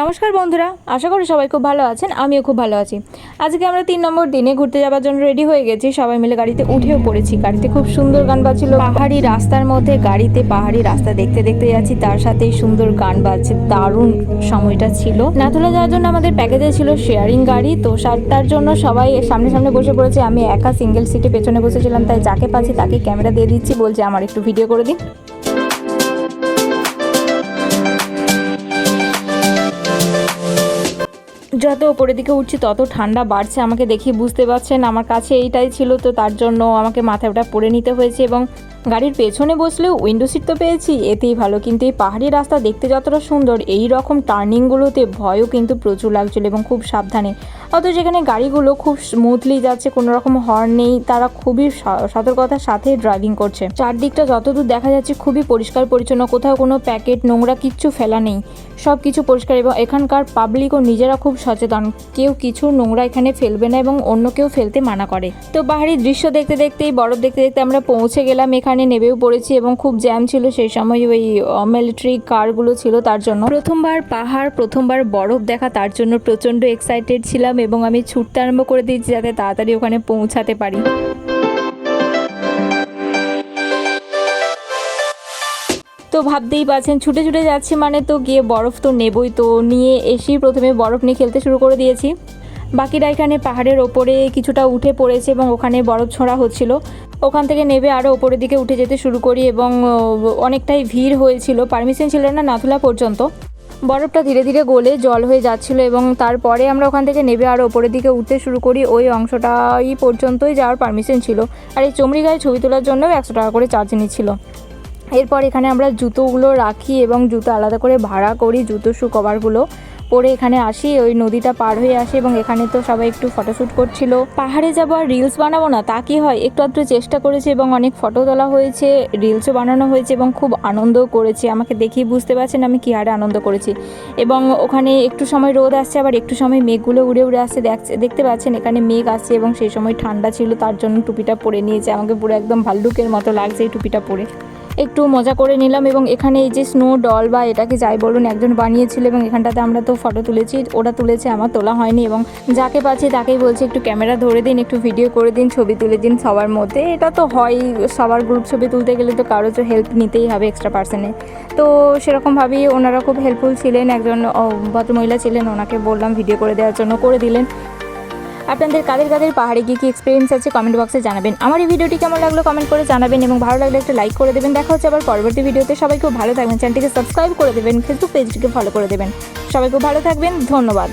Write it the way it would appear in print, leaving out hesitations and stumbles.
নমস্কার বন্ধুরা, আশা করি সবাই খুব ভালো আছেন। আমিও খুব ভালো আছি। আজকে আমরা 3 নম্বর দিনে ঘুরতে যাওয়ার জন্য রেডি হয়ে গেছি। সবাই মিলে গাড়িতে উঠেও পড়েছি। গাড়িতে খুব সুন্দর গান বাজছিল। পাহাড়ি রাস্তার মধ্যে গাড়িতে পাহাড়ি রাস্তা দেখতে দেখতে যাচ্ছি, তার সাথেই সুন্দর গান বাজছে। দারুণ সময়টা ছিল। নাথুলা যাওয়ার জন্য আমাদের প্যাকেজে ছিল শেয়ারিং গাড়ি, তো তার জন্য সবাই সামনে সামনে বসে পড়েছে। আমি একা সিঙ্গেল সিটে পেছনে বসেছিলাম, তাই যাকে পাচ্ছি তাকে ক্যামেরা দিয়ে দিচ্ছি, বলছে আমার একটু ভিডিও করে দিন। যত ওপরের দিকে উঠছি তত ঠান্ডা বাড়ছে। আমাকে দেখি বুঝতে পারছেন, আমার কাছে এইটাই ছিল, তো তার জন্য আমাকে মাথায় ওটা পরে নিতে হয়েছে। এবং গাড়ির পেছনে বসলেও উইন্ডো সিট তো পেয়েছি, এতেই ভালো। কিন্তু এই পাহাড়ি রাস্তা দেখতে যতটা সুন্দর, এই রকম টার্নিংগুলোতে ভয়ও কিন্তু প্রচুর লাগছিল এবং খুব সাবধানে। অথচ যেখানে গাড়িগুলো খুব স্মুথলি যাচ্ছে, কোনো রকম হর্ন নেই, তারা খুবই সতর্কতার সাথে ড্রাইভিং করছে। চারদিকটা যতদূর দেখা যাচ্ছে খুবই পরিষ্কার পরিচ্ছন্ন, কোথাও কোনো প্যাকেট নোংরা কিচ্ছু ফেলা নেই, সব কিছু পরিষ্কার। এবং এখানকার পাবলিকও নিজেরা খুব সচেতন, কেউ কিছু নোংরা এখানে ফেলবে না এবং অন্য কেউ ফেলতে মানা করে। তো পাহাড়ি দৃশ্য দেখতে দেখতেই, বরফ দেখতে দেখতে আমরা পৌঁছে গেলাম। এখানে নেমেও পড়েছি এবং খুব জ্যাম ছিল সেই সময়, ওই মিলিটারি কারগুলো ছিল তার জন্য। প্রথমবার পাহাড়, প্রথমবার বরফ দেখা, তার জন্য প্রচণ্ড এক্সাইটেড ছিলাম এবং আমি ছুটতে আরম্ভ করে দিয়েছি যাতে তাড়াতাড়ি ওখানে পৌঁছাতে পারি। তো ভাবতেই পারছেন, ছুটে ছুটে যাচ্ছি মানে তো গিয়ে বরফ তো নেবই। তো নিয়ে এসেই প্রথমে বরফ নিয়ে খেলতে শুরু করে দিয়েছি। বাকিরা এখানে পাহাড়ের ওপরে কিছুটা উঠে পড়েছে এবং ওখানে বরফ ছোঁড়া হচ্ছিল। ওখান থেকে নেবে আরও ওপরের দিকে উঠে যেতে শুরু করি এবং অনেকটাই ভিড় হয়েছিল, পারমিশন ছিল না নাথুলা পর্যন্ত। বরফটা ধীরে ধীরে গলে জল হয়ে যাচ্ছিল এবং তারপরে আমরা ওখান থেকে নেবে আরও ওপরের দিকে উঠতে শুরু করি। ওই অংশটাই পর্যন্তই যাওয়ার পারমিশন ছিল। আর এই চমড়ি গায়ে ছবি তোলার জন্যও 100 টাকা করে চার্জ নিচ্ছিল। এরপর এখানে আমরা জুতোগুলো রাখি এবং জুতো আলাদা করে ভাড়া করি, জুতো শু কভারগুলো পরে এখানে আসি, ওই নদীটা পার হয়ে আসি এবং এখানে তো সবাই একটু ফটোশ্যুট করছিল। পাহাড়ে যাবো আর রিলস বানাবো না তা কি হয়, একটু আধটু চেষ্টা করেছি এবং অনেক ফটো তোলা হয়েছে, রিলসও বানানো হয়েছে এবং খুব আনন্দও করেছি। আমাকে দেখেই বুঝতে পারছেন আমি কী হারে আনন্দ করেছি। এবং ওখানে একটু সময় রোদ আসছে, আবার একটু সময় মেঘগুলো উড়ে উড়ে আসছে, দেখতে পাচ্ছেন এখানে মেঘ আসছে এবং সেই সময় ঠান্ডা ছিল, তার জন্য টুপিটা পরে নিয়েছে। আমাকে পুরো একদম ভাল্লুকের মতো লাগছে এই টুপিটা পরে। একটু মজা করে নিলাম এবং এখানে এই যে স্নো ডল বা এটাকে যাই বলুন, একজন বানিয়েছিল এবং এখানটাতে আমরা তো ফটো তুলেছি, ওরা তুলেছে, আমার তোলা হয়নি। এবং যাকে পাচ্ছি তাকেই বলছি একটু ক্যামেরা ধরে দিন, একটু ভিডিও করে দিন, ছবি তুলে দিন সবার মধ্যে। এটা তো হয়, সবার গ্রুপ ছবি তুলতে গেলে তো কারো তো হেল্প নিতেই হবে এক্সট্রা পার্সনে। তো সেরকমভাবেই ওনারা খুব হেল্পফুল ছিলেন, একজন ভদ্রমহিলা ছিলেন, ওনাকে বললাম ভিডিও করে দেওয়ার জন্য, করে দিলেন। আপনাদের কাদের কাদের পাহাড়ে গিয়ে কী এক্সপিরিয়েন্স আছে কমেন্ট বক্সে জানাবেন। আমার এই ভিডিওটি কেমন লাগলো কমেন্ট করে জানাবেন এবং ভালো লাগলে একটা লাইক করে দেবেন। দেখা হচ্ছে আবার পরবর্তী ভিডিওতে। সবাই খুব ভালো থাকবেন, চ্যানেলটিকে সাবস্ক্রাইব করে দেবেন, ফেসবুক পেজটিকে ফলো করে দেবেন। সবাই খুব ভালো থাকবেন, ধন্যবাদ।